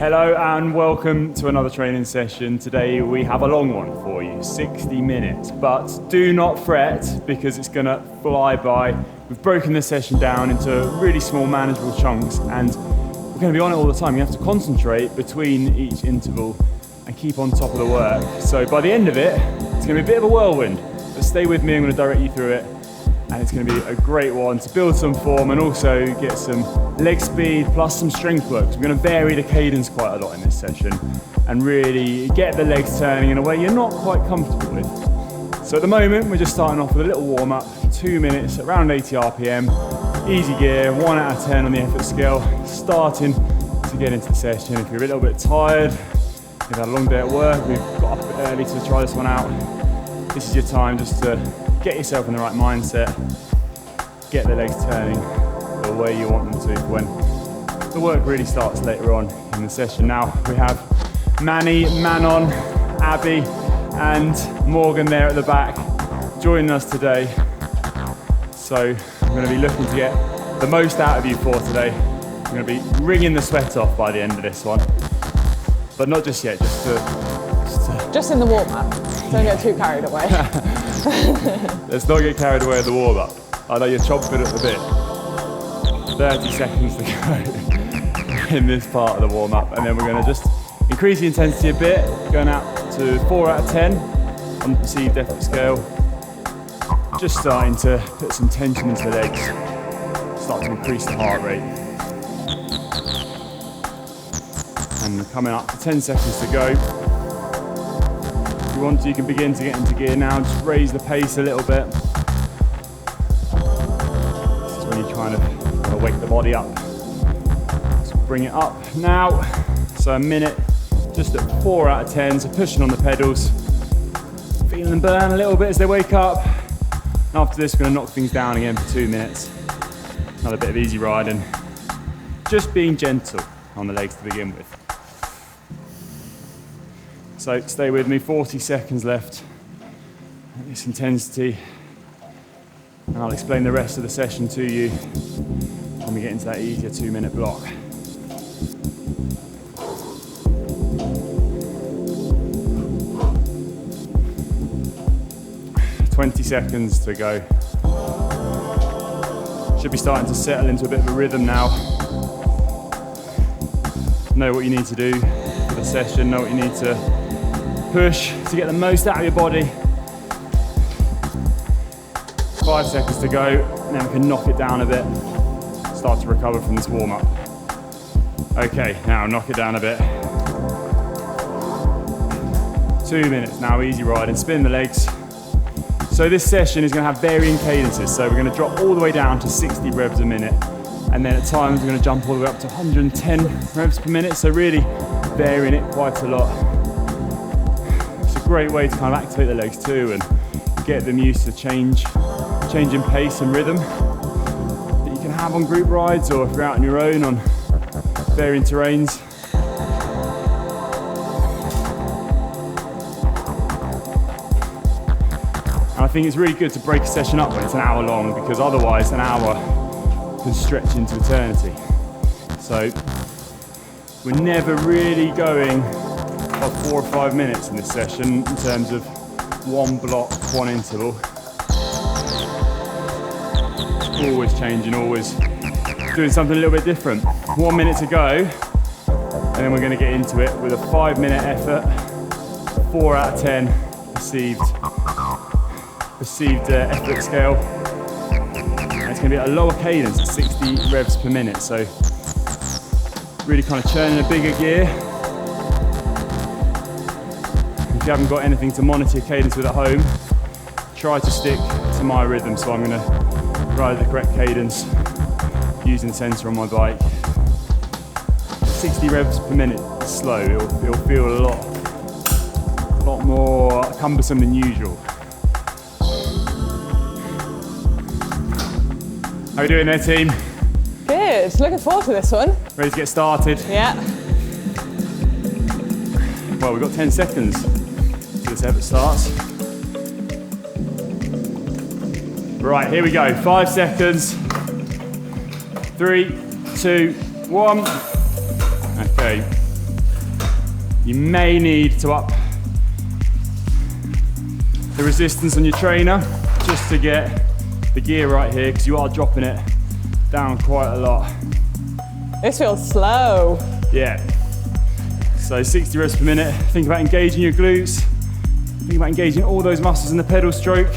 Hello and welcome to another training session. Today we have a long one for you, 60 minutes, but do not fret because it's gonna fly by. We've broken this session down into really small manageable chunks and we're gonna be on it all the time. You have to concentrate between each interval and keep on top of the work. So by the end of it, it's gonna be a bit of a whirlwind, but stay with me, I'm gonna direct you through it. And it's going to be a great one to build some form and also get some leg speed plus some strength work. So we're going to vary the cadence quite a lot in this session and really get the legs turning in a way you're not quite comfortable with. So at the moment we're just starting off with a little warm up, 2 minutes, around 80 RPM, easy gear, 1 out of 10 on the effort scale, starting to get into the session. If you're a little bit tired, you've had a long day at work, we've got up a bit early to try this one out, this is your time just to get yourself in the right mindset, get the legs turning the way you want them to when the work really starts later on in the session. Now we have Manny, Manon, Abby and Morgan there at the back joining us today. So I'm going to be looking to get the most out of you for today. I'm going to be wringing the sweat off by the end of this one. But not just yet, just in the warm-up. Don't get too carried away. Let's not get carried away at the warm-up. I know you're chomping at the bit. 30 seconds to go in this part of the warm-up, and then we're going to just increase the intensity a bit, going out to 4 out of 10 on the perceived effort scale. Just starting to put some tension into the legs, start to increase the heart rate. And we're coming up to 10 seconds to go. If you want to, you can begin to get into gear now, just raise the pace a little bit. This is when you're trying to wake the body up. So bring it up now. So a minute, just at 4 out of 10, so pushing on the pedals. Feeling them burn a little bit as they wake up. And after this, we're going to knock things down again for 2 minutes. Another bit of easy riding. Just being gentle on the legs to begin with. So stay with me, 40 seconds left at this intensity. And I'll explain the rest of the session to you when we get into that easier 2 minute block. "20 seconds to go. Should be starting to settle into a bit of a rhythm now. Know what you need to do for the session, know what you need to push to get the most out of your body. 5 seconds to go, and then we can knock it down a bit. Start to recover from this warm-up. Okay, now knock it down a bit. 2 minutes now, easy riding, spin the legs. So this session is going to have varying cadences, so we're going to drop all the way down to 60 revs a minute, and then at times we're going to jump all the way up to 110 revs per minute, so really varying it quite a lot. Great way to kind of activate the legs too and get them used to change in pace and rhythm that you can have on group rides or if you're out on your own on varying terrains. And I think it's really good to break a session up when it's an hour long because otherwise an hour can stretch into eternity. So we're never really going 4 or 5 minutes in this session in terms of one block, one interval. Always changing, always doing something a little bit different. 1 minute to go, and then we're going to get into it with a 5 minute effort, 4 out of 10 perceived effort scale. And it's going to be at a lower cadence at 60 revs per minute, so really kind of churning a bigger gear. If you haven't got anything to monitor your cadence with at home, try to stick to my rhythm. So I'm going to ride the correct cadence using the sensor on my bike. 60 revs per minute is slow. It'll feel a lot more cumbersome than usual. How are we doing there, team? Good, looking forward to this one. Ready to get started? Yeah. Well, we've got 10 seconds till this effort starts. Right, here we go. 5 seconds. 3, 2, 1. Okay. You may need to up the resistance on your trainer just to get the gear right here, because you are dropping it down quite a lot. This feels slow. Yeah. So 60 reps per minute. Think about engaging your glutes. Think about engaging all those muscles in the pedal stroke.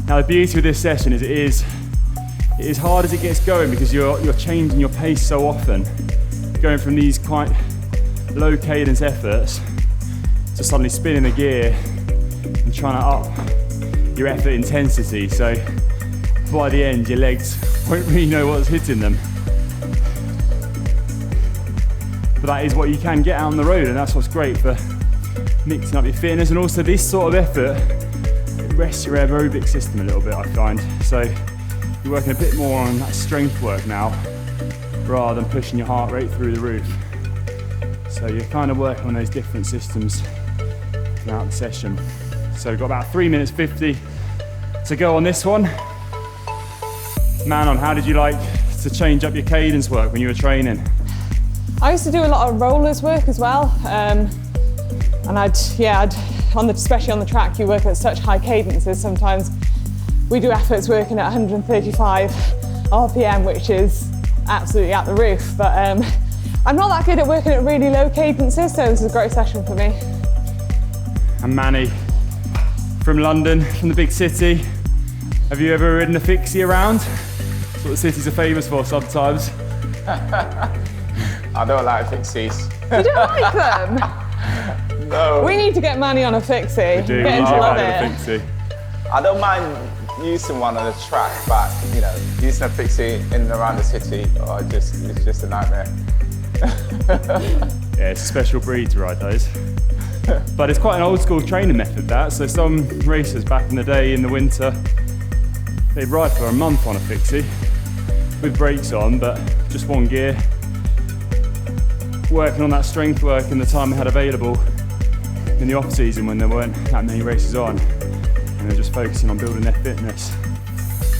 Now the beauty of this session is it is hard as it gets going, because you're changing your pace so often, going from these quite low cadence efforts to suddenly spinning the gear and trying to up your effort intensity. So by the end, your legs won't really know what's hitting them. But that is what you can get out on the road, and that's what's great for mixing up your fitness. And also this sort of effort, it rests your aerobic system a little bit, I find. So you're working a bit more on that strength work now, rather than pushing your heart rate through the roof. So you're kind of working on those different systems throughout the session. So we've got about 3 minutes 50 to go on this one. Manon, how did you like to change up your cadence work when you were training? I used to do a lot of rollers work as well, and especially on the track, you work at such high cadences. Sometimes we do efforts working at 135 RPM, which is absolutely out the roof. But I'm not that good at working at really low cadences, so this is a great session for me. And Manny, from London, from the big city, have you ever ridden a fixie around? That's what the cities are famous for sometimes. I don't like fixies. You don't like them? No. We need to get Manny on a fixie. We do. Get him to love a it. fixie. I don't mind using one on the track, but you know, using a fixie in and around the city, it's just a nightmare. Yeah, it's a special breed to ride those. But it's quite an old school training method, that. So some racers back in the day in the winter, they'd ride for a month on a fixie with brakes on, but just one gear, working on that strength work in the time they had available in the off season when there weren't that many races on, and they're just focusing on building their fitness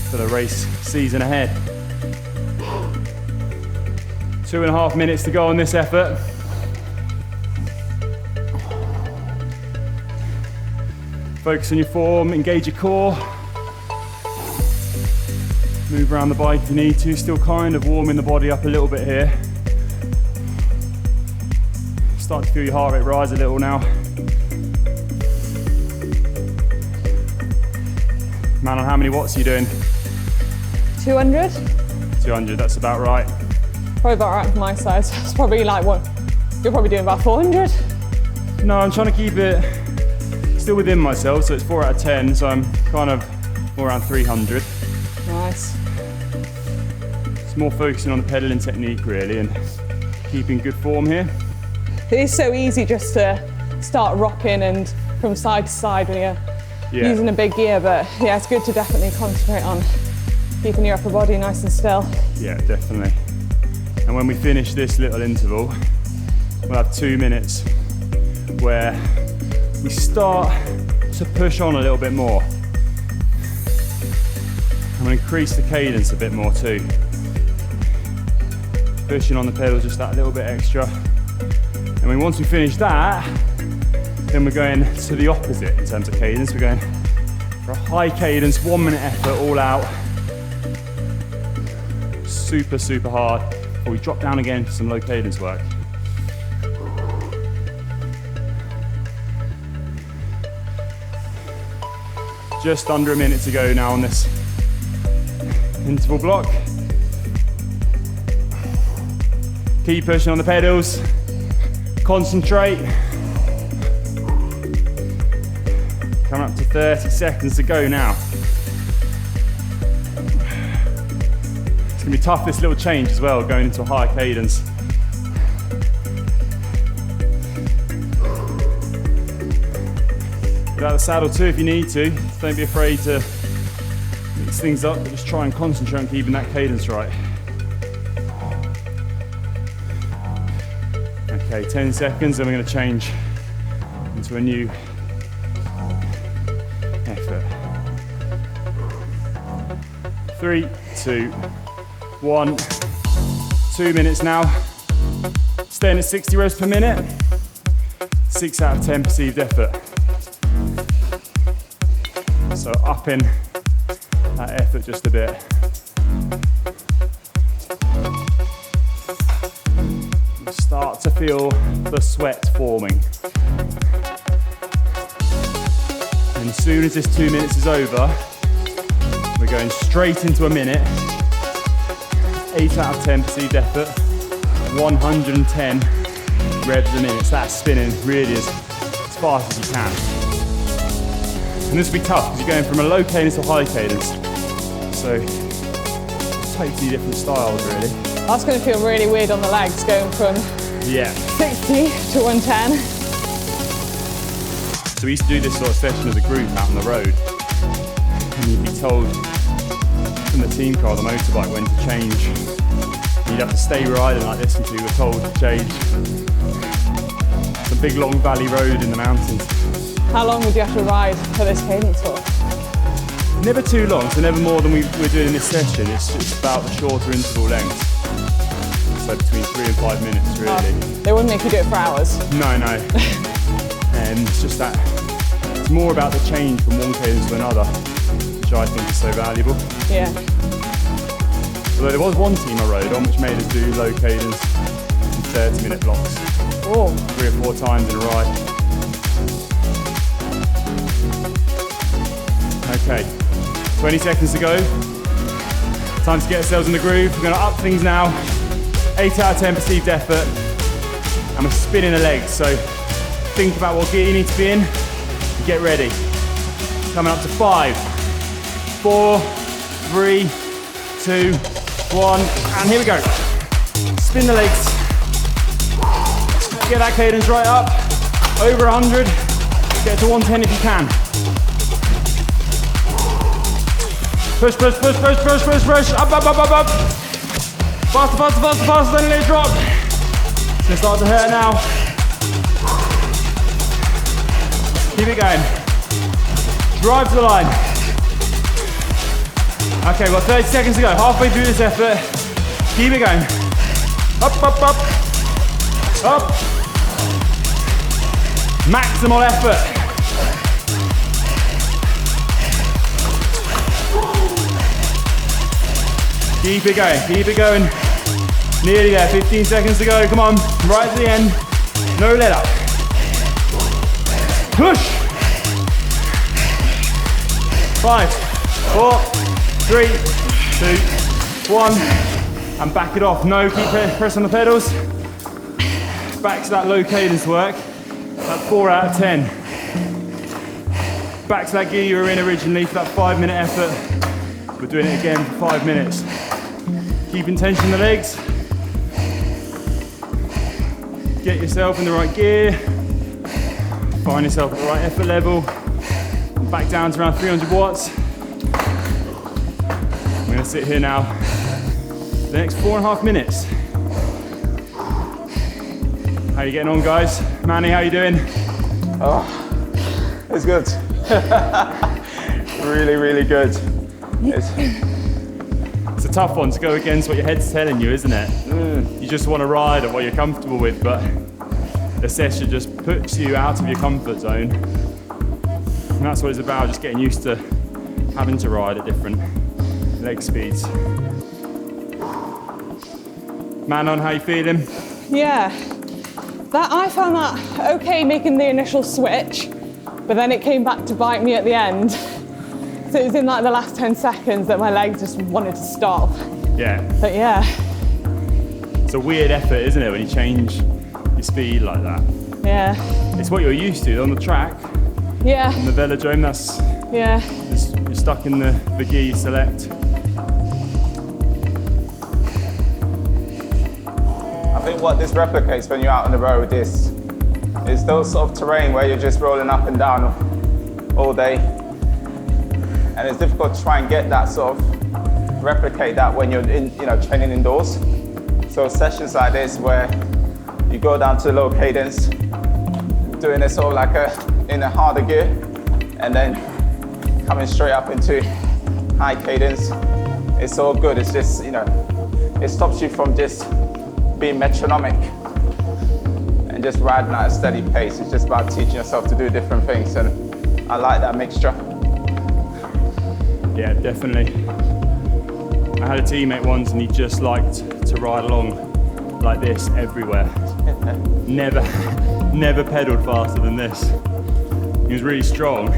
for the race season ahead. 2.5 minutes to go on this effort. Focus on your form, engage your core. Move around the bike if you need to, still kind of warming the body up a little bit here. Start to feel your heart rate rise a little now. Manon, how many watts are you doing? 200? 200, that's about right. Probably about right for my size. It's probably like what? You're probably doing about 400? No, I'm trying to keep it still within myself, so it's 4 out of 10, so I'm kind of more around 300. Nice. It's more focusing on the pedaling technique really and keeping good form here. It is so easy just to start rocking and from side to side when you're using a big gear, but yeah, it's good to definitely concentrate on keeping your upper body nice and still. Yeah, definitely. And when we finish this little interval, we'll have 2 minutes where we start to push on a little bit more. I'm going to increase the cadence a bit more too. Pushing on the pedals just that little bit extra. And then once we finish that, then we're going to the opposite in terms of cadence. We're going for a high cadence, 1 minute effort, all out. Super, super hard. Before we drop down again for some low cadence work. Just under a minute to go now on this interval block. Keep pushing on the pedals. Concentrate. Coming up to 30 seconds to go now. It's gonna be tough, this little change as well, going into a higher cadence. Get out of the saddle too if you need to. Don't be afraid to mix things up, but just try and concentrate on keeping that cadence right. Okay, 10 seconds, and we're going to change into a new effort. 3, 2, 1. 2 minutes now. Staying at 60 reps per minute. 6 out of 10 perceived effort. So upping that effort just a bit. You start to feel the sweat forming. And as soon as this 2 minutes is over, we're going straight into a minute. 8 out of 10 perceived effort. 110 revs a minute. So that's spinning really as fast as you can. And this will be tough because you're going from a low cadence to high cadence. So totally different styles really. That's going to feel really weird on the legs, going from 60 to 110. So we used to do this sort of session as a group out on the road. And you'd be told from the team car, the motorbike, when to change. You'd have to stay riding like this until you were told to change. It's a big long valley road in the mountains. How long would you have to ride for this cadence for? Never too long, so never more than we're doing in this session. It's about the shorter interval length. So between 3 and 5 minutes, really. They wouldn't make you do it for hours. No. And it's just that, it's more about the change from one cadence to another, which I think is so valuable. Yeah. Although there was one team I rode on which made us do low cadence in 30-minute blocks. Oh. 3 or 4 times in a ride. Okay, 20 seconds to go. Time to get ourselves in the groove. We're going to up things now. 8 out of 10 perceived effort. And we're spinning the legs, so think about what gear you need to be in. Get ready. Coming up to 5, 4, 3, 2, 1, and here we go. Spin the legs. Get that cadence right up. Over 100. Get to 110 if you can. Push, push, push, push, push, push, push. Up, up, up, up, up. Faster, faster, faster, faster, then let it drop. It's gonna start to hurt now. Keep it going. Drive to the line. Okay, we've got 30 seconds to go. Halfway through this effort. Keep it going. Up, up, up. Up. Maximal effort. Keep it going, keep it going. Nearly there, 15 seconds to go, come on. Right to the end, no let up. Push. 5, 4, 3, 2, 1. And back it off. No, keep press on the pedals. Back to that low cadence work. That 4 out of 10. Back to that gear you were in originally for that 5-minute effort. We're doing it again for 5 minutes. Keeping tension in the legs. Get yourself in the right gear. Find yourself at the right effort level. Back down to around 300 watts. I'm going to sit here now for the next 4.5 minutes. How you getting on, guys? Manny, how you doing? Oh, it's good. Really, really good. It's a tough one to go against what your head's telling you, isn't it? You just want to ride at what you're comfortable with, but the session just puts you out of your comfort zone. And that's what it's about, just getting used to having to ride at different leg speeds. Manon, how you feeling? Yeah. I found that okay making the initial switch, but then it came back to bite me at the end. So it was in like the last 10 seconds that my legs just wanted to stop. Yeah. But yeah. It's a weird effort, isn't it, when you change your speed like that? Yeah. It's what you're used to on the track. Yeah. On the velodrome, that's... Yeah. You're stuck in the gear you select. I think what this replicates when you're out on the road is those sort of terrain where you're just rolling up and down all day. And it's difficult to try and get that sort of, replicate that when you're training indoors. So sessions like this where you go down to low cadence, doing it sort of like in a harder gear, and then coming straight up into high cadence. It's all good. It's just, it stops you from just being metronomic and just riding at a steady pace. It's just about teaching yourself to do different things, and I like that mixture. Yeah, definitely. I had a teammate once and he just liked to ride along like this everywhere. Never pedaled faster than this. He was really strong.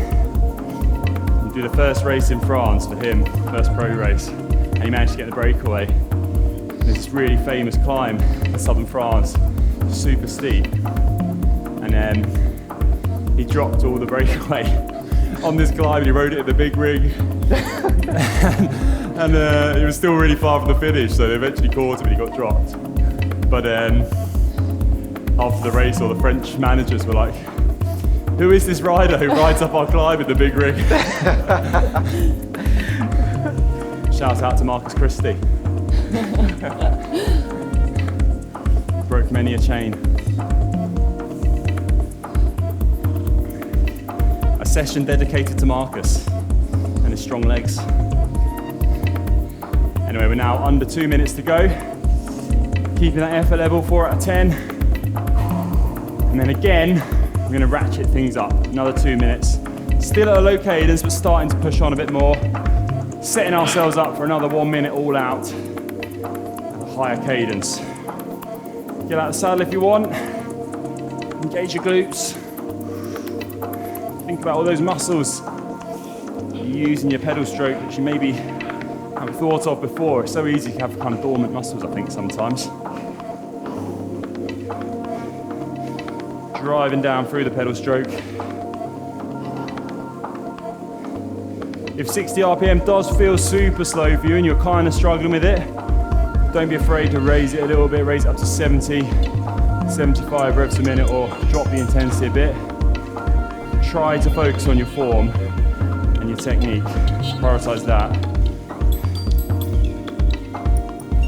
He did the first race in France for him, first pro race, and he managed to get the breakaway. There's this really famous climb in southern France, super steep, and he dropped all the breakaway on this climb and he rode it in the big rig. and it was still really far from the finish, so they eventually caught him and he got dropped. But after the race, all the French managers were like, "Who is this rider who rides up our climb in the big rig?" Shout out to Marcus Christie. Broke many a chain. A session dedicated to Marcus and his strong legs. Anyway, we're now under 2 minutes to go. Keeping that effort level, 4 out of 10. And then again, we're going to ratchet things up. Another 2 minutes. Still at a low cadence, but starting to push on a bit more. Setting ourselves up for another 1 minute all out at a higher cadence. Get out of the saddle if you want. Engage your glutes. Think about all those muscles you use in your pedal stroke that you maybe haven't thought of before. It's so easy to have kind of dormant muscles, I think, sometimes. Driving down through the pedal stroke. If 60 RPM does feel super slow for you and you're kind of struggling with it, don't be afraid to raise it a little bit, raise it up to 70, 75 revs a minute, or drop the intensity a bit. Try to focus on your form and your technique. Prioritize that.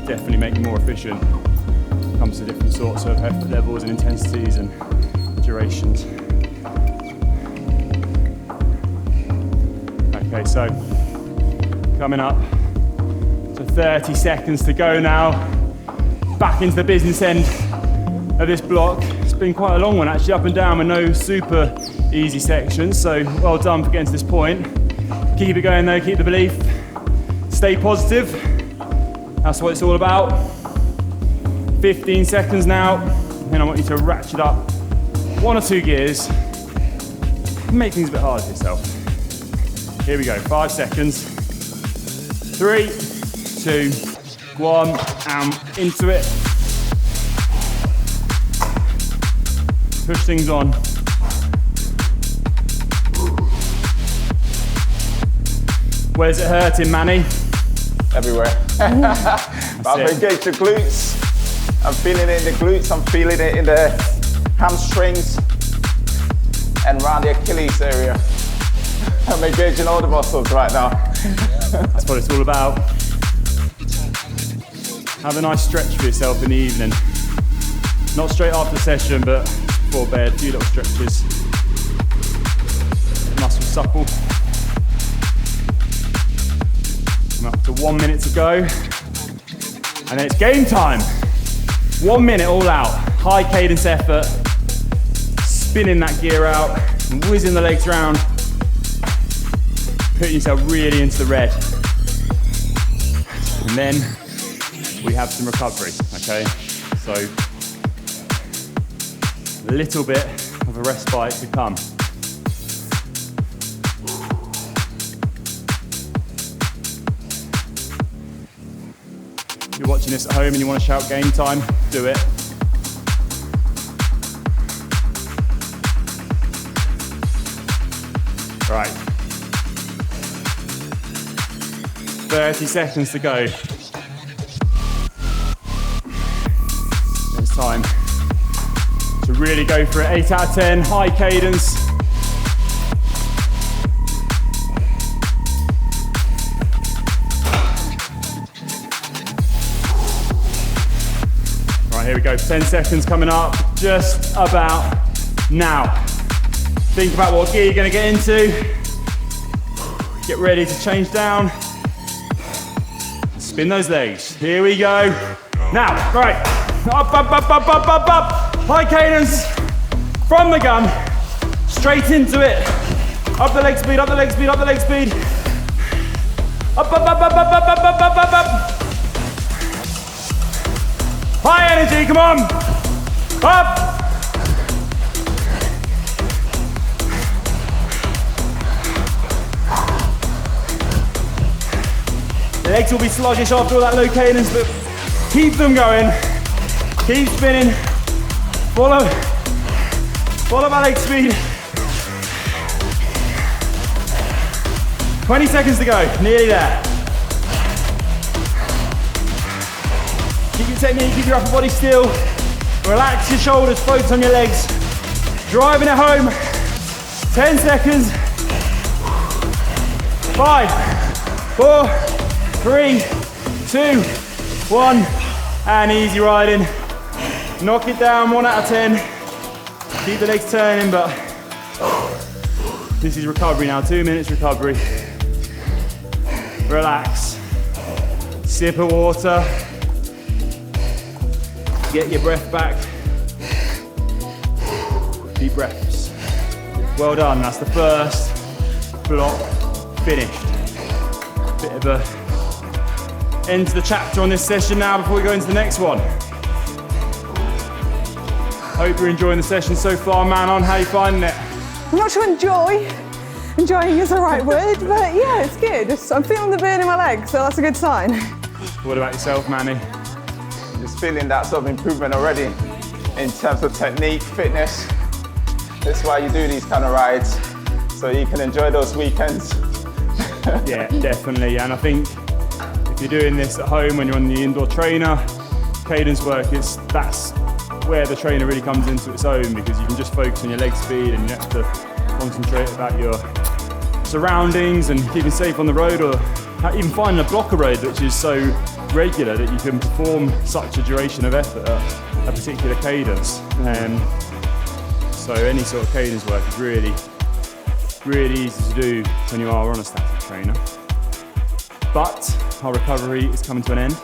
Definitely make you more efficient when it comes to different sorts of effort levels and intensities and durations. Okay, so coming up to 30 seconds to go now. Back into the business end of this block. It's been quite a long one actually, up and down with no super easy sections, so well done for getting to this point. Keep it going though, keep the belief. Stay positive. That's what it's all about. 15 seconds now, and I want you to ratchet up 1 or 2 gears. Make things a bit harder for yourself. Here we go, 5 seconds. 3, 2, 1, and into it. Push things on. Where's it hurting, Manny? Everywhere. I've engaged the glutes. I'm feeling it in the glutes, I'm feeling it in the hamstrings and around the Achilles area. I'm engaging all the muscles right now. That's what it's all about. Have a nice stretch for yourself in the evening. Not straight after the session, but before bed, a few little stretches. Muscles supple. I'm up to 1 minute to go. And then it's game time. 1 minute all out. High cadence effort. Spinning that gear out. And whizzing the legs around. Putting yourself really into the red. And then we have some recovery, okay? So a little bit of a respite to come. If you're watching this at home and you want to shout game time, do it. Right. 30 seconds to go. It's time to really go for it. 8 out of 10, high cadence. Right, here we go. 10 seconds coming up, just about now. Think about what gear you're going to get into. Get ready to change down. Spin those legs. Here we go. Now, right. Up, up, up, up, up, up, up. High cadence from the gun, straight into it. Up the leg speed, up the leg speed, up the leg speed. Up, up, up, up, up, up, up, up, up, up, up. High energy, come on. Up. The legs will be sluggish after all that low cadence, but keep them going. Keep spinning. Follow my leg speed. 20 seconds to go, nearly there. Keep your technique, keep your upper body still. Relax your shoulders, focus on your legs. Driving it home. 10 seconds. 5, 4, 3, 2, 1. And easy riding. Knock it down, 1 out of 10. Keep the legs turning, but this is recovery now, 2 minutes recovery. Relax. Sip of water. Get your breath back. Deep breaths. Well done, that's the first block finished. Bit of a end to the chapter on this session now before we go into the next one. Hope you're enjoying the session so far, Manon. How are you finding it? I'm not sure enjoying is the right word, but yeah, it's good. I'm feeling the burn in my legs, so that's a good sign. What about yourself, Manny? Just feeling that sort of improvement already in terms of technique, fitness. That's why you do these kind of rides, so you can enjoy those weekends. Yeah, definitely. And I think if you're doing this at home when you're on the indoor trainer, cadence work, that's where the trainer really comes into its own, because you can just focus on your leg speed and you have to concentrate about your surroundings and keeping safe on the road, or even finding a blocker road which is so regular that you can perform such a duration of effort at a particular cadence. So any sort of cadence work is really, really easy to do when you are on a static trainer. But our recovery is coming to an end.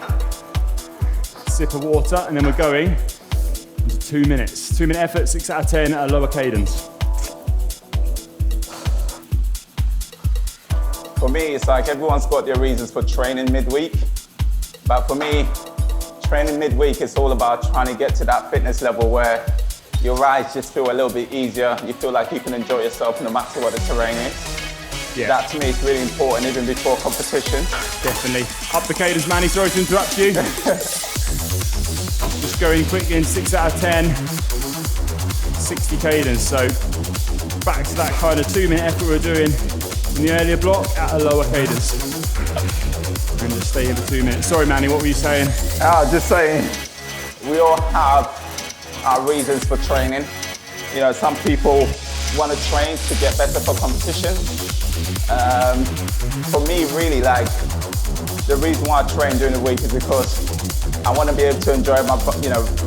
Sip of water, and then we're going into 2 minutes. 2 minute effort, 6 out of 10 at a lower cadence. For me, it's like everyone's got their reasons for training midweek. But for me, training midweek is all about trying to get to that fitness level where your rides just feel a little bit easier. You feel like you can enjoy yourself no matter what the terrain is. Yeah. That to me is really important, even before competition. Definitely. Up the cadence, Manny, sorry to interrupt you. Just going quickly in 6 out of 10, 60 cadence. So back to that kind of 2 minute effort we were doing in the earlier block at a lower cadence. And just stay here for 2 minutes. Sorry, Manny, what were you saying? Just saying, we all have our reasons for training. You know, some people want to train to get better for competition. For me, really, like, the reason why I train during the week is because I want to be able to enjoy my,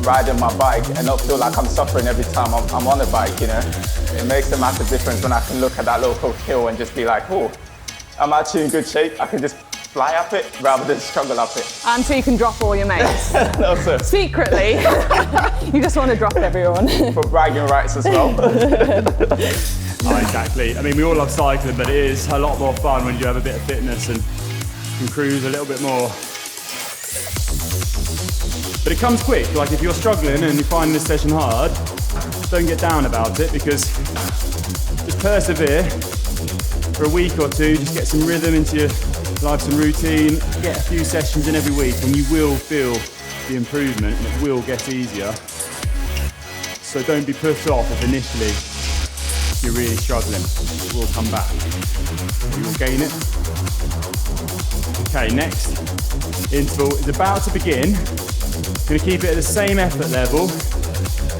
riding my bike and not feel like I'm suffering every time I'm on a bike, you know. It makes a massive difference when I can look at that local hill and just be like, oh, I'm actually in good shape. I can just fly up it rather than struggle up it. And so you can drop all your mates. No, sir. Secretly, you just want to drop everyone. For bragging rights as well. Oh, exactly. I mean, we all love cycling, but it is a lot more fun when you have a bit of fitness and can cruise a little bit more. But it comes quick. Like, if you're struggling and you find this session hard, don't get down about it, because just persevere for a week or two, just get some rhythm into your life, some routine, get a few sessions in every week, and you will feel the improvement and it will get easier. So don't be put off if initially you're really struggling. It will come back. You will gain it. Okay, next interval is about to begin. We're going to keep it at the same effort level,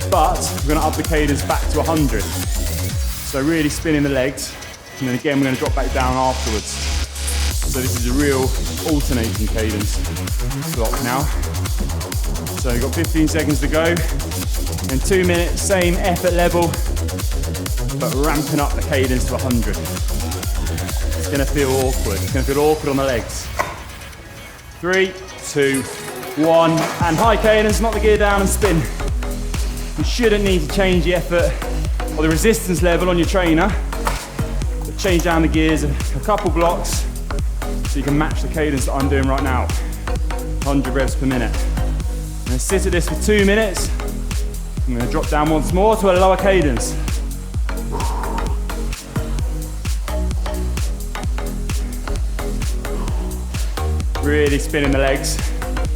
but we're going to up the cadence back to 100. So really spinning the legs, and then again we're going to drop back down afterwards. So this is a real alternating cadence block now. So we've got 15 seconds to go, and 2 minutes, same effort level, but ramping up the cadence to 100. It's going to feel awkward. It's going to feel awkward on the legs. 3, 2, 1, and high cadence, knock the gear down and spin. You shouldn't need to change the effort or the resistance level on your trainer, but change down the gears a couple blocks so you can match the cadence that I'm doing right now. 100 reps per minute. I'm gonna sit at this for 2 minutes. I'm gonna drop down once more to a lower cadence. Really spinning the legs.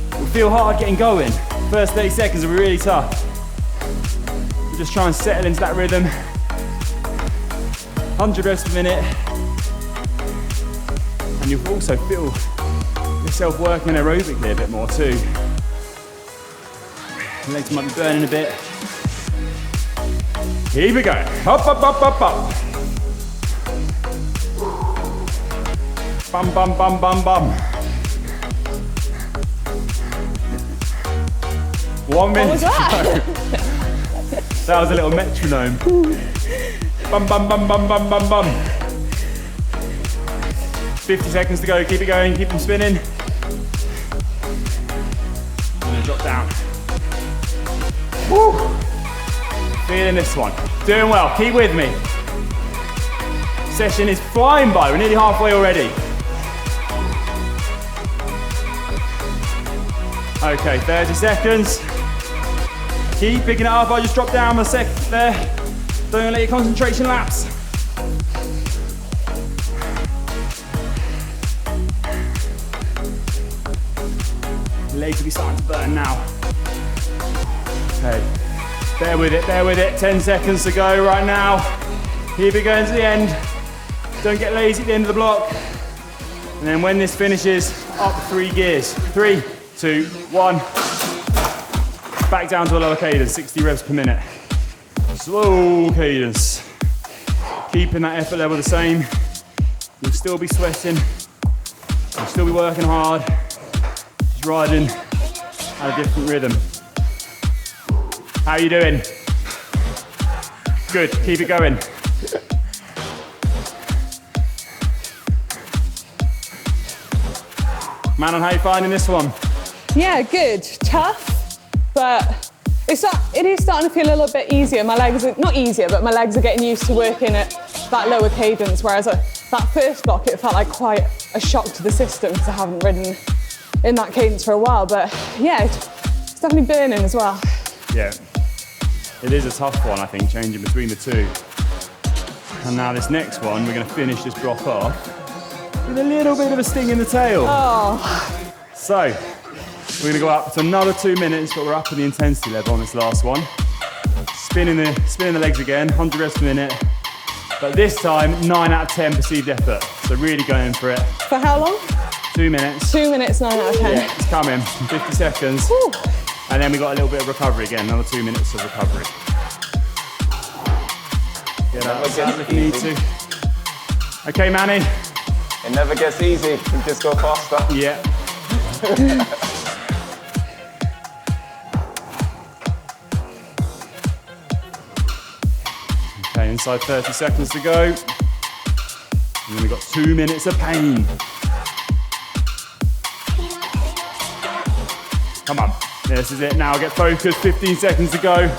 It'll feel hard getting going. First 30 seconds will be really tough. We'll just try and settle into that rhythm. 100 reps per minute. And you'll also feel yourself working aerobically a bit more too. The legs might be burning a bit. Here we go. Up, up, up, up, up. Bum, bum, bum, bum, bum. 1 minute. What was that? That was a little metronome. Bum, bum, bum, bum, bum, bum, bum. 50 seconds to go. Keep it going. Keep them spinning. I'm gonna drop down. Woo! Feeling this one. Doing well. Keep with me. Session is flying by. We're nearly halfway already. Okay, 30 seconds. Keep picking it up. I just dropped down a sec there. Don't let your concentration lapse. Legs will be starting to burn now. Okay, bear with it, 10 seconds to go right now. Here we go into the end. Don't get lazy at the end of the block. And then when this finishes, up 3 gears. 3, 2, 1. Back down to a lower cadence, 60 reps per minute. Slow cadence. Keeping that effort level the same. You'll still be sweating. You'll still be working hard. Just riding at a different rhythm. How are you doing? Good, keep it going. Manon, how are you finding this one? Yeah, good. Tough, but it is starting to feel a little bit easier. My legs are, not easier, but my legs are getting used to working at that lower cadence, whereas that first block, it felt like quite a shock to the system because I haven't ridden in that cadence for a while. But yeah, it's definitely burning as well. Yeah, it is a tough one, I think, changing between the two. And now this next one, we're going to finish this block off with a little bit of a sting in the tail. Oh. So, we're going to go up to another 2 minutes, but we're up in the intensity level on this last one. Spinning the legs again, 100 reps per minute. But this time, 9 out of 10 perceived effort. So really going for it. For how long? 2 minutes. 2 minutes, 9 out of 10. Yeah, it's coming. 50 seconds. Woo. And then we got a little bit of recovery again, another 2 minutes of recovery. Get out if you need to. Okay, Manny. It never gets easy. You just go faster. Yeah. Okay, inside 30 seconds to go. And then we've got 2 minutes of pain. Come on, this is it now. Get focused, 15 seconds to go.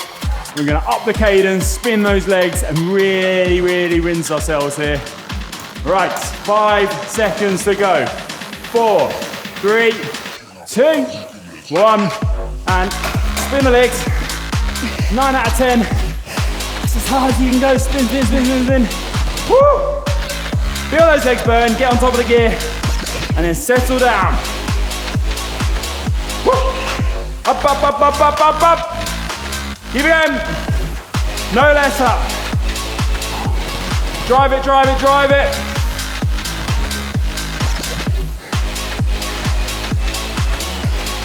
We're gonna up the cadence, spin those legs, and really, really rinse ourselves here. Right, 5 seconds to go. 4, 3, 2, 1, and spin the legs. 9 out of 10. That's as hard as you can go. Spin, spin, spin, spin, spin. Woo! Feel those legs burn, get on top of the gear, and then settle down. Woo! Up, up, up, up, up, up, up. Keep it going. No less up. Drive it, drive it, drive it.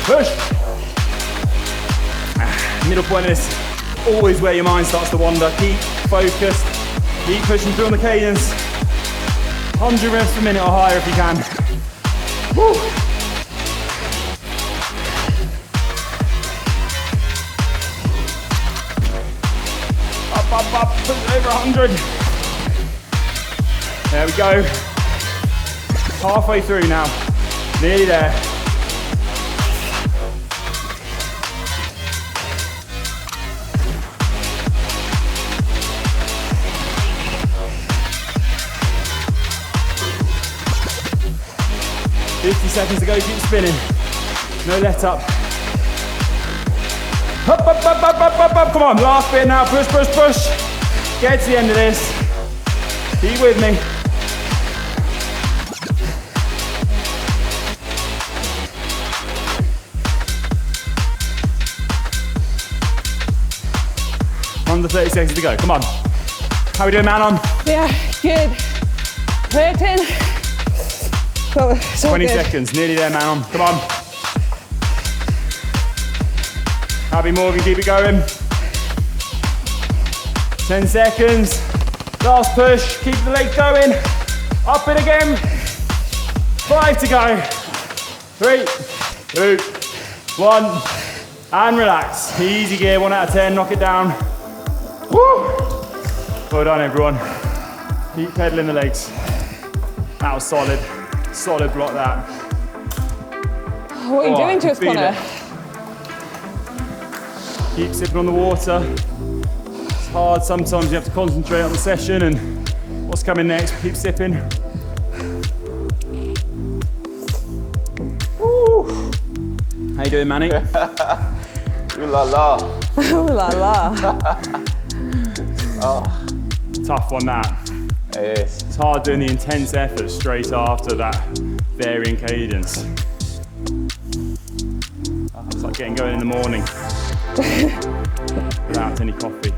Push. Middle point is always where your mind starts to wander. Keep focused. Keep pushing through on the cadence. 100 reps per minute or higher if you can. Woo. Up, up, up, push it over 100. There we go. Halfway through now. Nearly there. 50 seconds to go, keep spinning. No let up. Up, up, up, up, up, up, up. Come on, last bit now, push, push, push. Get to the end of this. Keep with me. Under 30 seconds to go, come on. How we doing, man on? Yeah, good. Hurting. But it's all 20 good. seconds, nearly there, man on. Come on. Abby Morgan, keep it going. 10 seconds. Last push, keep the leg going. Up it again. 5 to go. 3, 2, 1. And relax. Easy gear, 1 out of 10, knock it down. Woo! Well done, everyone. Keep pedaling the legs. That was solid. Solid block that. What are you doing to us, feel Conor? it. Keep sipping on the water. It's hard, sometimes you have to concentrate on the session and what's coming next. Keep sipping. Woo. How you doing, Manny? Ooh la la. Ooh la la. Tough one, that. It is. It's hard doing the intense effort straight after that varying cadence. It's like getting going in the morning without any coffee.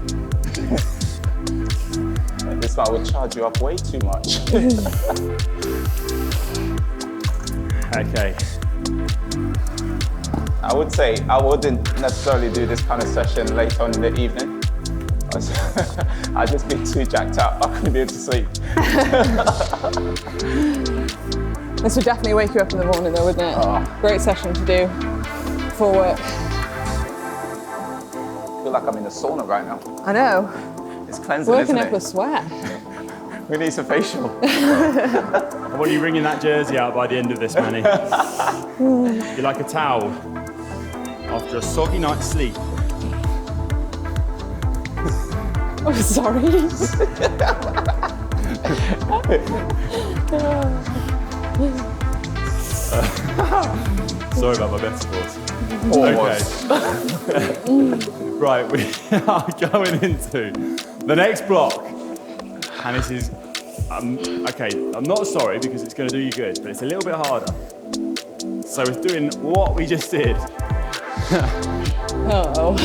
This one would charge you up way too much. Okay. I would say I wouldn't necessarily do this kind of session late on in the evening. I'd just be too jacked up. I couldn't be able to sleep. This would definitely wake you up in the morning though, wouldn't it? Great session to do before work. I feel like I'm in a sauna right now. I know. It's cleansing, Working isn't up a it? sweat. We need some facial. I want you wringing that jersey out by the end of this, Manny. You're like a towel after a soggy night's sleep. Oh, sorry. Sorry about my metaphors. Almost. Okay. Right, we are going into the next block. And this is, okay, I'm not sorry because it's going to do you good, but it's a little bit harder. So we're doing what we just did. Uh-oh.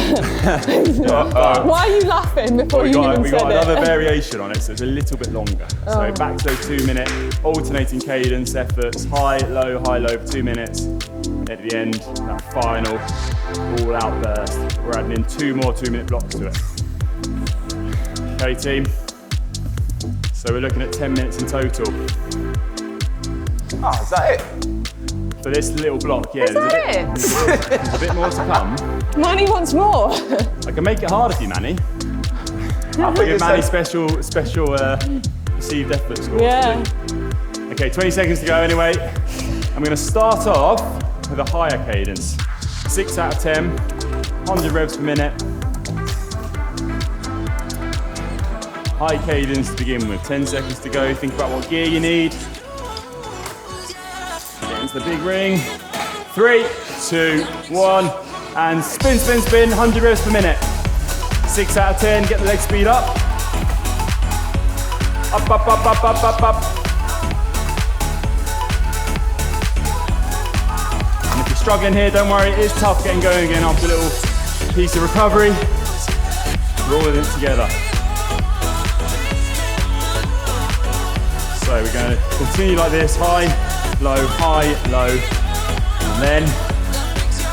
Why are you laughing before you even We said got it? another variation on it, so it's a little bit longer. So back to those 2-minute alternating cadence efforts, high, low, for 2 minutes. At the end, that final all-out burst. We're adding in 2 more 2-minute blocks to it. Okay, team. So we're looking at 10 minutes in total. Oh, is that it? For this little block, yeah. Is that There's a bit more to come. Manny wants more. I can make it harder for you, Manny. I thought you Give Manny said special perceived effort scores. Yeah. Okay, 20 seconds to go anyway. I'm gonna start off with a higher cadence. 6 out of 10, 100 revs per minute. High cadence to begin with, 10 seconds to go. Think about what gear you need. Get into the big ring. 3, 2, 1, and spin, spin, spin, 100 revs per minute. 6 out of 10, get the leg speed up. Up, up, up, up, up, up, up. And if you're struggling here, don't worry, it is tough getting going again after a little piece of recovery. We're all in it together. So we're going to continue like this, high, low, and then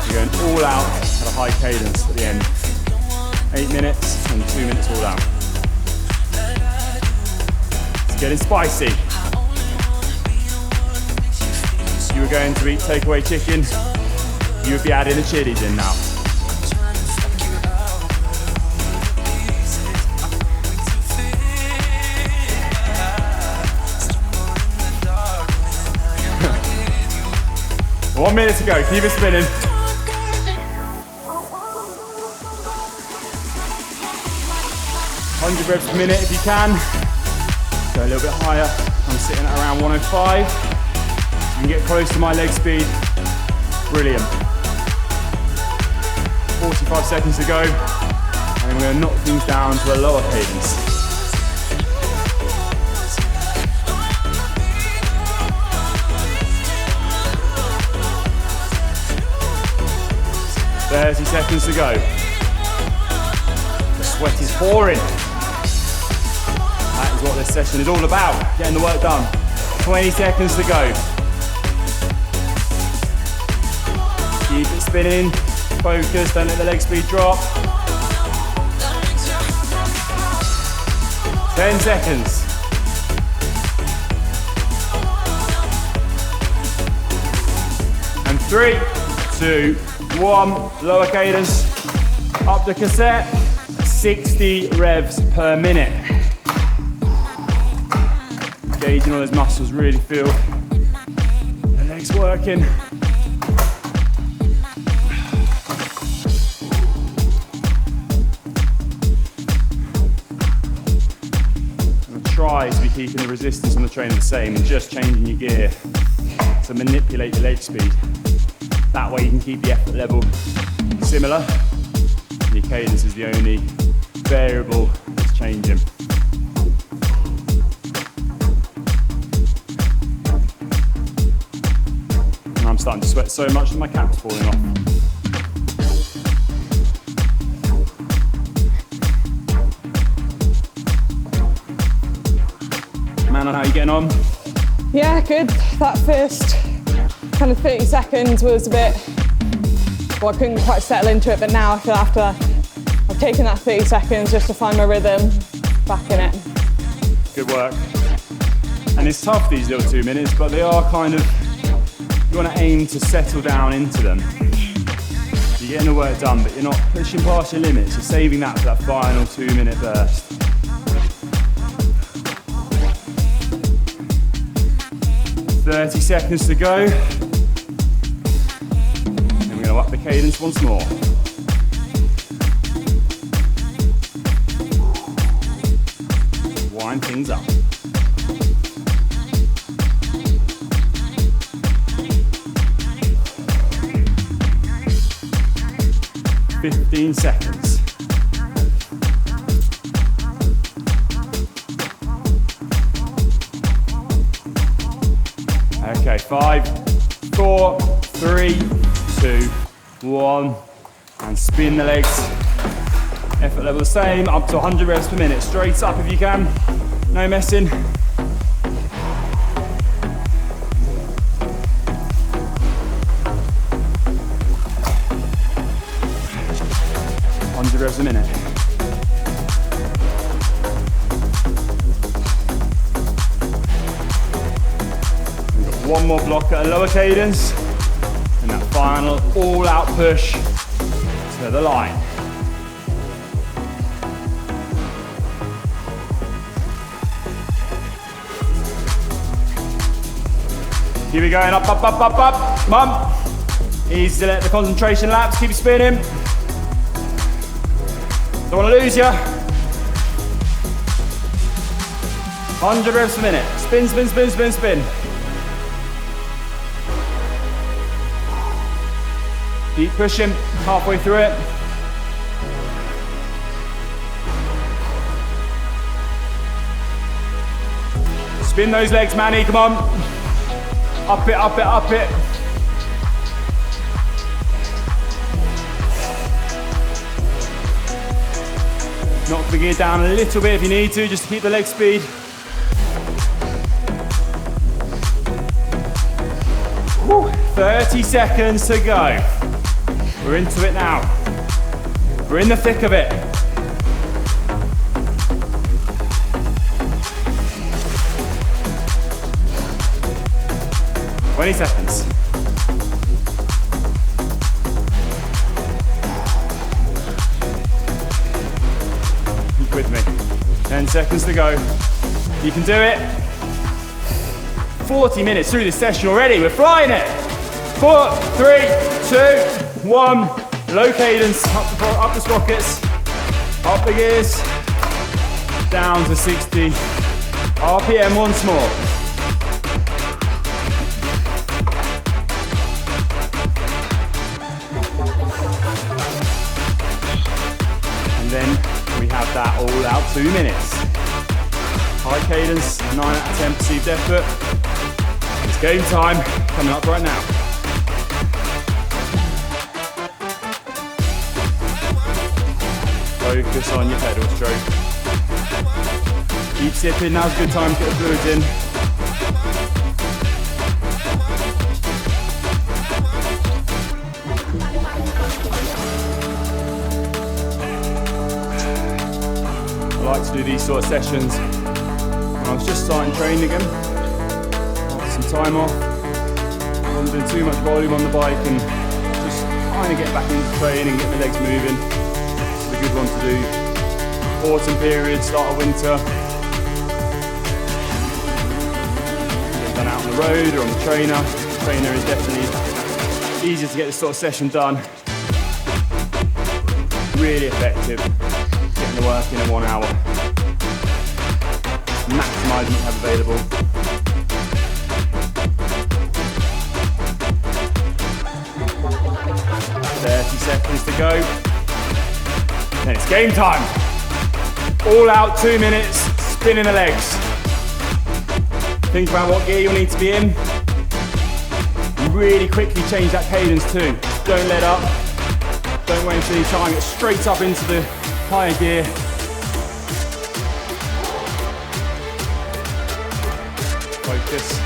we're going all out at a high cadence at the end. 8 minutes and 2 minutes all out. It's getting spicy. If you were going to eat takeaway chicken, you would be adding the chilies in now. One minute to go, keep it spinning. 100 revs per minute if you can. Go a little bit higher. I'm sitting at around 105. and get close to my leg speed. Brilliant. 45 seconds to go, and we're going to knock things down to a lower cadence. "30 seconds to go. The sweat is pouring. That is what this session is all about, getting the work done. 20 seconds to go. Keep it spinning, focus, don't let the leg speed drop. 10 seconds. And 3, 2, 1, lower cadence, up the cassette, 60 revs per minute. Engaging all those muscles, really feel the legs working. And try to be keeping the resistance on the trainer the same and just changing your gear to manipulate your leg speed. That way you can keep the effort level similar. Your cadence is the only variable that's changing. And I'm starting to sweat so much that my cap's falling off. Manon, how are you getting on? Yeah, good. That first kind of 30 seconds was a bit, well, I couldn't quite settle into it, but now I feel after I've taken that 30 seconds just to find my rhythm back in it. Good work. And it's tough, these little 2 minutes, but they are kind of, you want to aim to settle down into them. You're getting the work done, but you're not pushing past your limits. You're saving that for that final 2-minute burst. "30 seconds to go. Then we're going to up the cadence once more. Wind things up. 15 seconds. Okay, 5, 4, 3, 2, 1. And spin the legs. Effort level the same, up to 100 reps per minute. Straight up if you can, no messing. 100 reps a minute. We've got one more block at a lower cadence, and that final all-out push to the line. Keep it going, up, up, up, up, up. Come on. Easy to let the concentration lapse, keep spinning. Don't want to lose you. 100 reps a minute. Spin, spin, spin, spin, spin. Keep pushing, halfway through it. Spin those legs, Manny, come on. Up it, up it, up it. Knock the gear down a little bit if you need to, just to keep the leg speed. Whew, 30 seconds to go. We're into it now. We're in the thick of it. "20 seconds. Keep with me. 10 seconds to go. You can do it. 40 minutes through this session already. We're flying it. 4, 3, 2, 1. Low cadence. Up the sprockets. Up the gears. Down to 60 RPM once more. that all out 2 minutes. High cadence, 9 out of 10 perceived effort. It's game time, coming up right now. Focus on your pedal stroke. Keep sipping, now's a good time to get the fluids in. I like to do these sort of sessions when I was just starting training again. After some time off, I wasn't doing too much volume on the bike and just trying to get back into training, get my legs moving. It's a good one to do. Autumn period, start of winter. Get done out on the road or on the trainer. The trainer is definitely easier to get this sort of session done. Really effective. Getting the work in 1 hour. Maximising what you have available. .30 seconds to go. And it's game time. All out 2 minutes, spinning the legs. Think about what gear you'll need to be in. And really quickly change that cadence too. Don't let up. Don't wait until you try and get straight up into the higher gear. Focus.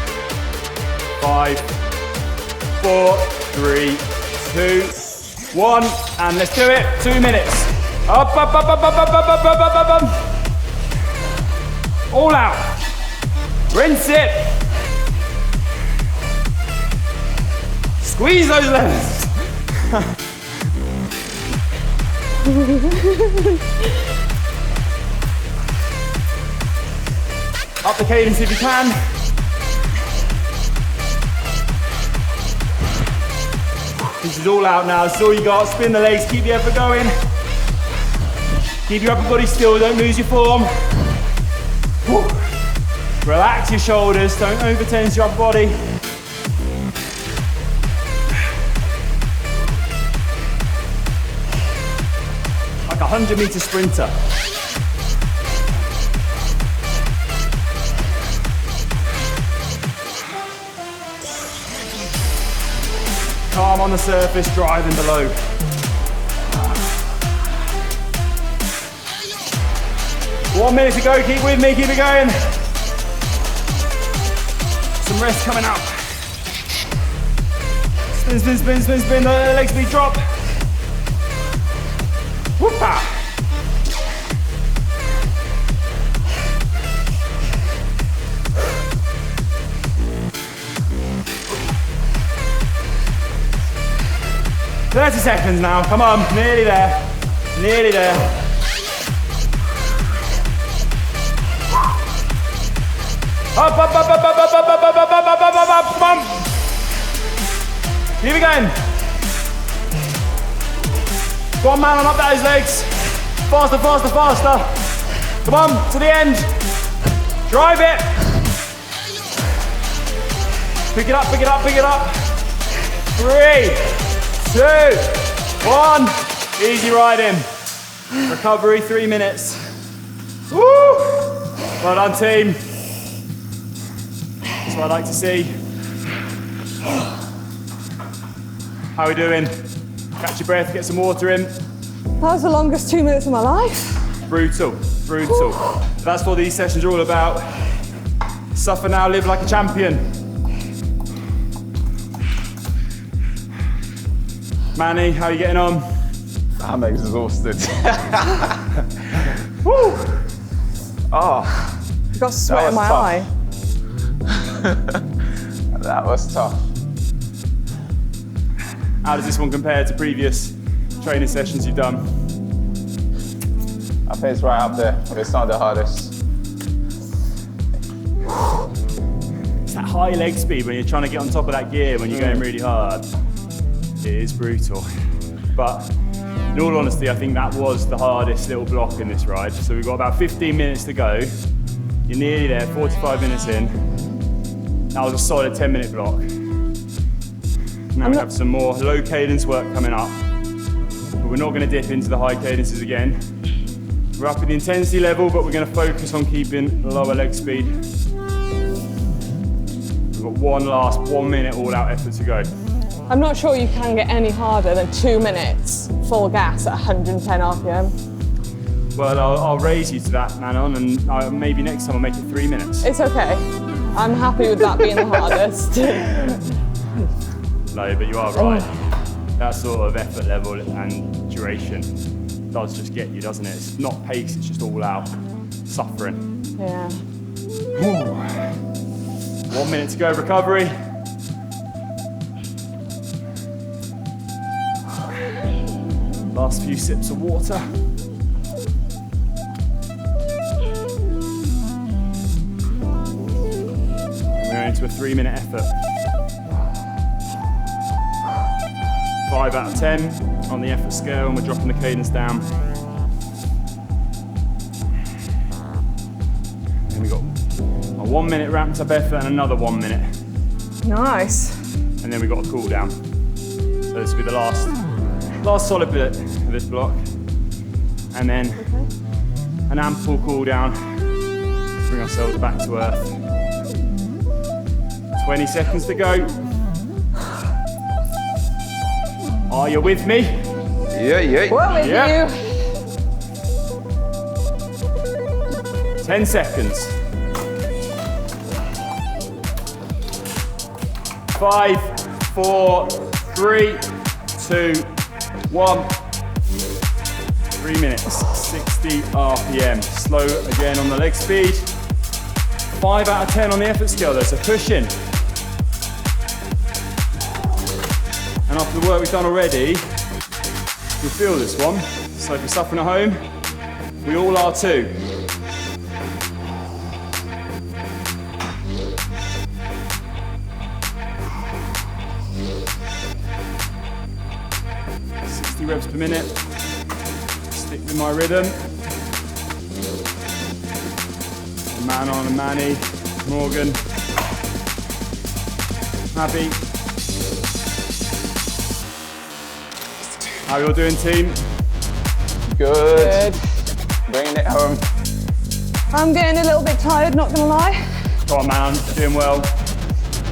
5, 4, 3, 2, 1, and let's do it. 2 minutes. Up, up, up, up, up, up, up, up, up, up, up, up. All out. Rinse it. Squeeze those levers. Up the cadence if you can. This is all out now, this is all you got. Spin the legs, keep the effort going. Keep your upper body still, don't lose your form. Woo. Relax your shoulders, don't overtense your upper body. Like a 100-meter sprinter. Calm on the surface, driving below. One minute to go, keep with me, keep it going. Some rest coming up. Spin, spin, spin, spin, spin, the leg speed drop. Whoop-ah. .30 seconds now, come on, nearly there, nearly there. Up, up, up, up, up, up, up, up, up, up, up, up, up, up, up, up. Keep it going. Go on, man, on up those legs. Faster, faster, faster. Come on, to the end. Drive it. Pick it up, pick it up, pick it up. 3, 2, 1. Easy riding. Recovery, 3 minutes. Woo! Well done, team. That's what I like to see. How are we doing? Catch your breath, get some water in. That was the longest 2 minutes of my life. Brutal, brutal. That's what these sessions are all about. Suffer now, live like a champion. Manny, how are you getting on? I'm exhausted. Woo! Oh, I've got sweat in my eye. that was tough. How does this one compare to previous training sessions you've done? I think it's right up there, but it's not the hardest. It's that high leg speed when you're trying to get on top of that gear when you're going really hard. It is brutal. But in all honesty, I think that was the hardest little block in this ride. So we've got about 15 minutes to go. You're nearly there, 45 minutes in. That was a solid 10-minute block. Now we have some more low cadence work coming up. But we're not going to dip into the high cadences again. We're up at the intensity level, but we're going to focus on keeping lower leg speed. We've got one last 1 minute all-out effort to go. I'm not sure you can get any harder than 2 minutes full gas at 110 RPM. Well, I'll raise you to that, Manon, and maybe next time I'll make it 3 minutes. It's okay. I'm happy with that being the hardest. No, but you are right. That sort of effort level and duration does just get you, doesn't it? It's not pace, it's just all out suffering. Yeah. 1 minute to go, recovery. Last few sips of water. We're into a 3 minute effort. 5 out of 10 on the effort scale, and we're dropping the cadence down. And we got a 1 minute ramped up effort and another 1 minute. Nice. And then we got a cool down. So this will be the last solid bit of this block. And then an ample cool down. Bring ourselves back to earth. 20 seconds to go. Are you with me? Yeah. We're with you. 10 seconds. 5, 4, 3, 2, 1. 3 minutes, 60 RPM. Slow again on the leg speed. 5 out of 10 on the effort scale though, so push in. And after the work we've done already, you'll feel this one. So if you're suffering at home, we all are too. Reps per minute. Stick with my rhythm. Manon and Manny, Morgan, Abby. How you all doing, team? Good. Bringing it home. I'm getting a little bit tired, not gonna lie. Come on, Manon, doing well.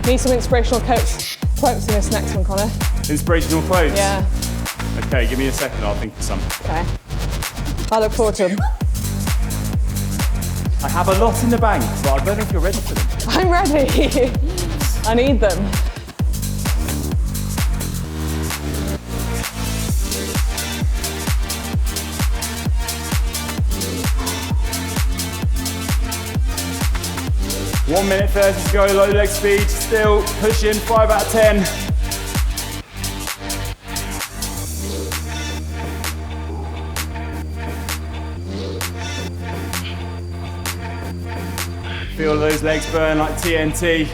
Need some inspirational quotes in this next one, Conor. Inspirational quotes? Yeah. Okay, give me a second, I'll think of some. Okay. I look forward to them. I have a lot in the bank, but I don't know if you're ready for them. I'm ready. I need them. One minute 30 to go, low leg speed, still pushing, 5 out of 10. Feel those legs burn like TNT.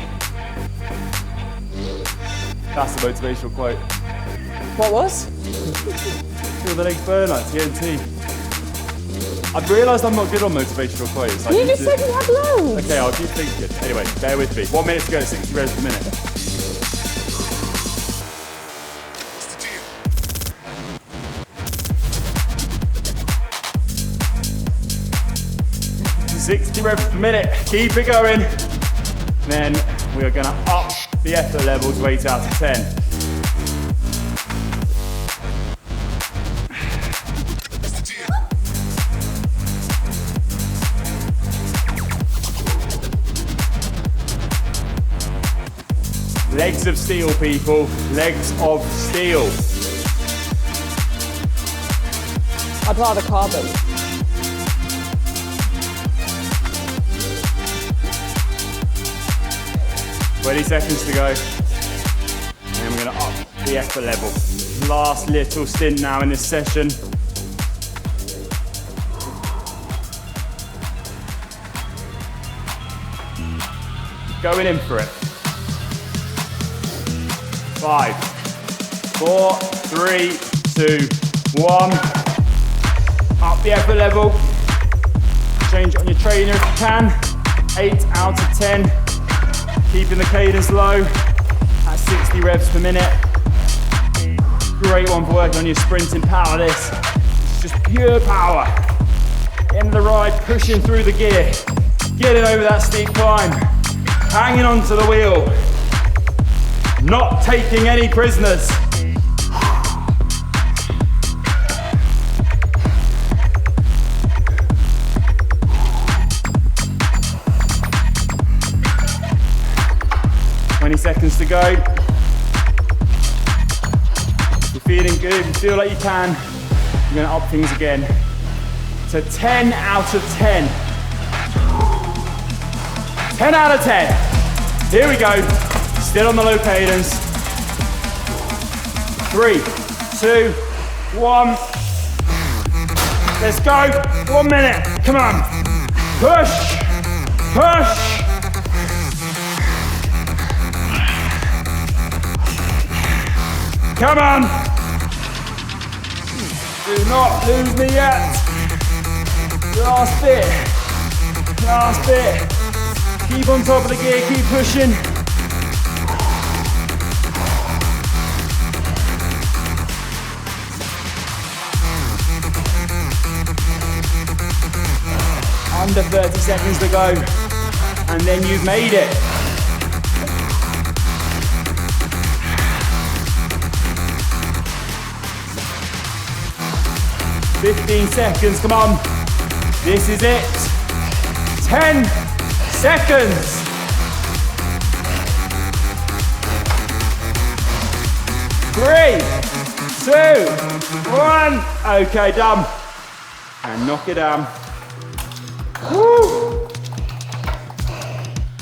That's a motivational quote. What was? Feel the legs burn like TNT. I've realised I'm not good on motivational quotes. You just said you had loads. Okay, I'll keep thinking. Anyway, bear with me. 1 minute to go, 60 reps per minute. $60 reps per minute. Keep it going. Then we are going to up the effort level to 8 out of 10. Legs of steel, people. Legs of steel. I'd rather carbon. Twenty seconds to go. And we're going to up the effort level. Last little stint now in this session. Going in for it. 5, 4, 3, 2, 1. Up the effort level. Change it on your trainer if you can. 8 out of 10. Keeping the cadence low at 60 revs per minute. Great one for working on your sprinting power, this. It's just pure power. End of the ride, pushing through the gear, getting over that steep climb, hanging onto the wheel, not taking any prisoners. Seconds to go. If you're feeling good, you feel like you can, you're gonna up things again to 10 out of 10. 10 out of 10. Here we go. Still on the low cadence. 3, 2, 1. Let's go. 1 minute. Come on. Push. Push. Come on! Do not lose me yet. Last bit. Last bit. Keep on top of the gear, keep pushing. Under 30 seconds to go. And then you've made it. 15 seconds, come on. This is it. 10 seconds. 3, 2, 1. Okay, done. And knock it down. Woo.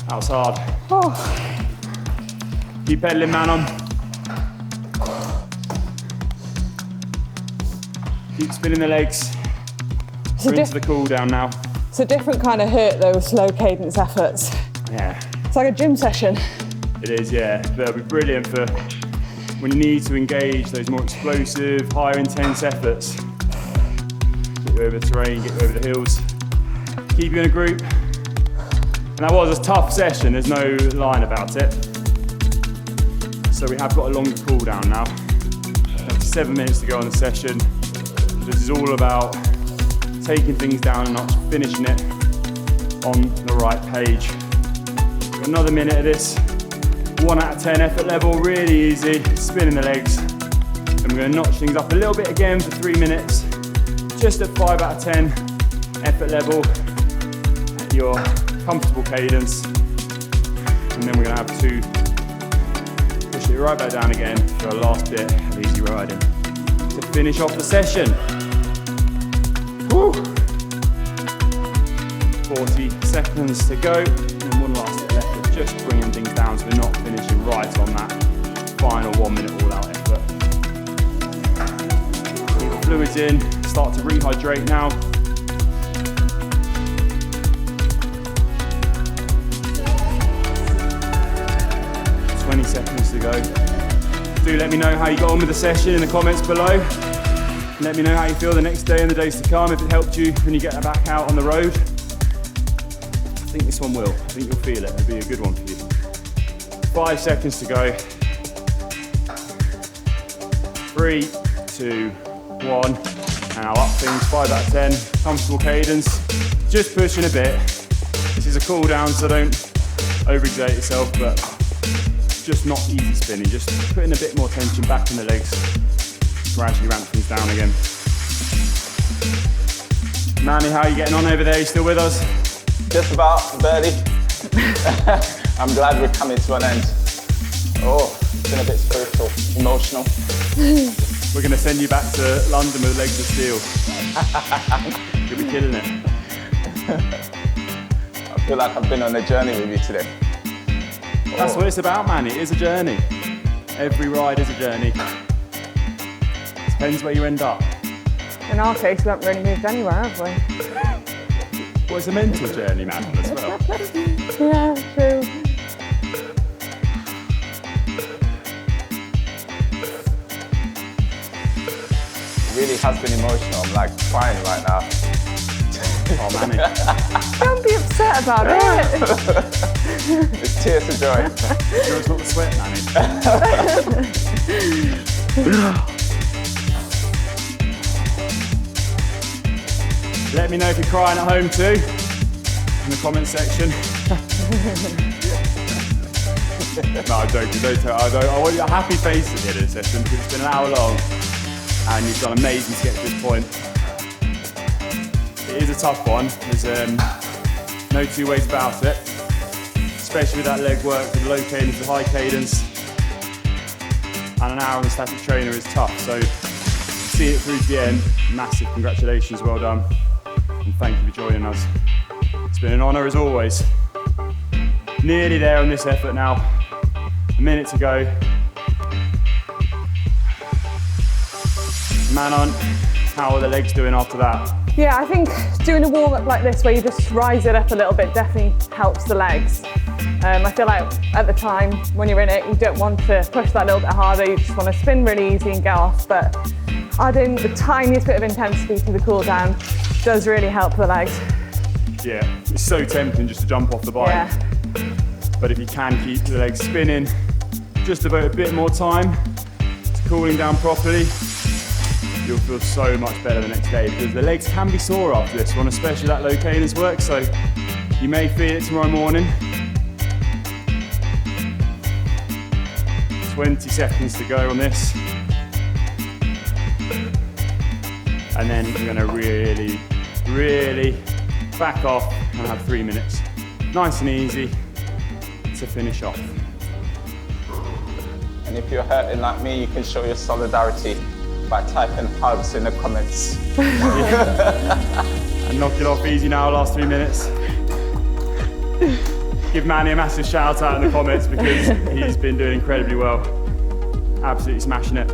That was hard. Oh. Keep pedaling, man on. Keep spinning the legs. We're into the cool down now. It's a different kind of hurt, those slow cadence efforts. Yeah. It's like a gym session. It is, yeah. But it'll be brilliant for when you need to engage those more explosive, higher intense efforts. Get you over the terrain, get you over the hills. Keep you in a group. And that was a tough session, there's no lying about it. So we have got a longer cool down now. 7 minutes to go on the session. This is all about taking things down a notch, finishing it on the right page. Another minute of this. 1 out of 10 effort level, really easy. Spinning the legs. And we're going to notch things up a little bit again for 3 minutes. Just at 5 out of 10 effort level at your comfortable cadence. And then we're going to have 2. Push it right back down again for our last bit of easy riding. To finish off the session. Woo. 40 seconds to go, and 1 last bit left of just bringing things down so we're not finishing right on that final 1 minute all out effort. Keep the fluids in, start to rehydrate now. Seconds to go. Do let me know how you got on with the session in the comments below. Let me know how you feel the next day and the days to come, if it helped you when you get back out on the road. I think this one will. I think you'll feel it. It'll be a good one for you. 5 seconds to go. 3, 2, 1. And I'll up things 5 out of 10. Comfortable cadence. Just pushing a bit. This is a cool down, so don't overexert yourself, but just not easy spinning, just putting a bit more tension back in the legs, gradually ramp things down again. Manny, how are you getting on over there? You still with us? Just about, Birdie. I'm glad we're coming to an end. Oh, it's been a bit spiritual, emotional. We're going to send you back to London with legs of steel. You'll be killing it. I feel like I've been on a journey with you today. That's what it's about, man. It is a journey. Every ride is a journey. Depends where you end up. In our case, we haven't really moved anywhere, have we? Well, it's a mental journey, man, as well. Yeah, true. It really has been emotional. I'm like crying right now. Oh, Manny. Don't be upset about it. It's tears of joy. It's not the sweat, Manny. Let me know if you're crying at home too, in the comment section. No, I'm joking, I want a happy face at the end of the session because it's been an hour long and you've done amazing to get to this point. It is a tough one, there's no two ways about it, especially with that leg work, with low cadence, with high cadence, and an hour on the static trainer is tough, so see it through to the end, massive congratulations, well done, and thank you for joining us. It's been an honour as always. Nearly there on this effort now, a minute to go. Manon, how are the legs doing after that? Yeah, I think doing a warm-up like this where you just rise it up a little bit definitely helps the legs. I feel like at the time when you're in it, you don't want to push that a little bit harder, you just want to spin really easy and get off, but adding the tiniest bit of intensity to the cool down does really help the legs. Yeah, it's so tempting just to jump off the bike. Yeah. But if you can keep the legs spinning, just about a bit more time to cooling down properly, you'll feel so much better the next day because the legs can be sore after this one, especially that low cadence work, so you may feel it tomorrow morning. 20 seconds to go on this. And then you're gonna really, really back off and have 3 minutes. Nice and easy to finish off. And if you're hurting like me, you can show your solidarity by typing hugs in the comments. And knock it off easy now, last 3 minutes. Give Manny a massive shout out in the comments because he's been doing incredibly well. Absolutely smashing it.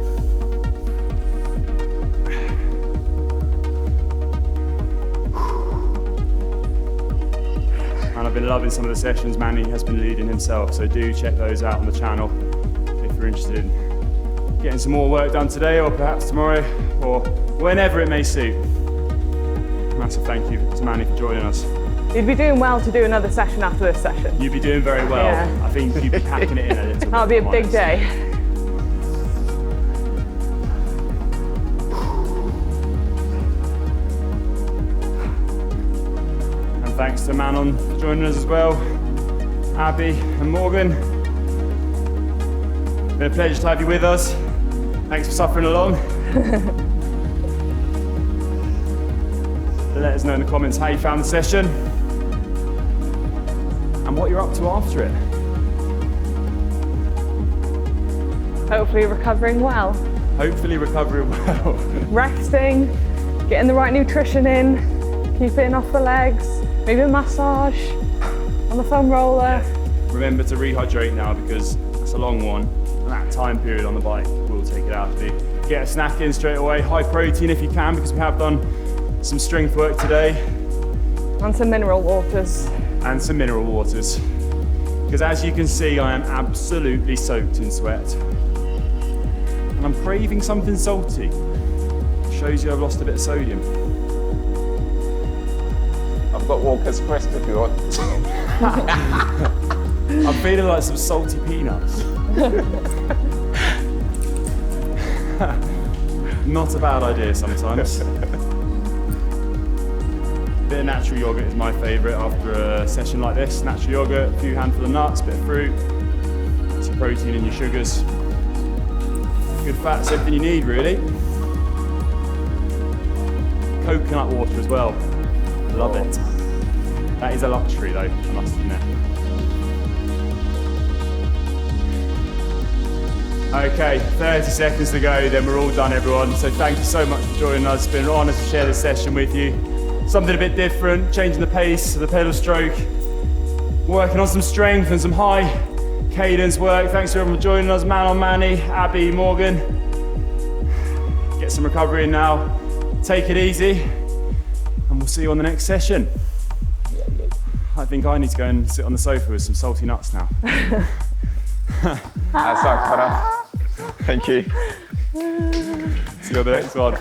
And I've been loving some of the sessions Manny has been leading himself, so do check those out on the channel if you're interested in getting some more work done today or perhaps tomorrow or whenever it may suit. Massive thank you to Manny for joining us. You'd be doing well to do another session after this session. You'd be doing very well. Yeah. I think you'd be packing it in a little bit. That'll be a big day. And thanks to Manon for joining us as well, Abby and Morgan. Been a pleasure to have you with us. Thanks for suffering along. Let us know in the comments how you found the session and what you're up to after it. Hopefully recovering well. Hopefully recovering well. Resting, getting the right nutrition in, keeping off the legs, maybe a massage on the foam roller. Remember to rehydrate now because it's a long one and that time period on the bike will take it out of you. Get a snack in straight away, high protein if you can because we have done some strength work today. And some mineral waters. And some mineral waters. Because as you can see, I am absolutely soaked in sweat. And I'm craving something salty. Shows you I've lost a bit of sodium. I've got Walker's Crest if you want. I'm feeling like some salty peanuts. Not a bad idea sometimes. Bit of natural yogurt is my favourite after a session like this. Natural yogurt, a few handful of nuts, bit of fruit, some protein in your sugars. Good fats, everything you need really. Coconut water as well. Love it. That is a luxury though, I must admit. Okay, 30 seconds to go, then we're all done everyone. So thank you so much for joining us. It's been an honour to share this session with you. Something a bit different, changing the pace of the pedal stroke, working on some strength and some high cadence work. Thanks to everyone for joining us, Manon, Manny, Abby, Morgan. Get some recovery in now. Take it easy, and we'll see you on the next session. I think I need to go and sit on the sofa with some salty nuts now. That's our Conor. Thank you. See you on the next one.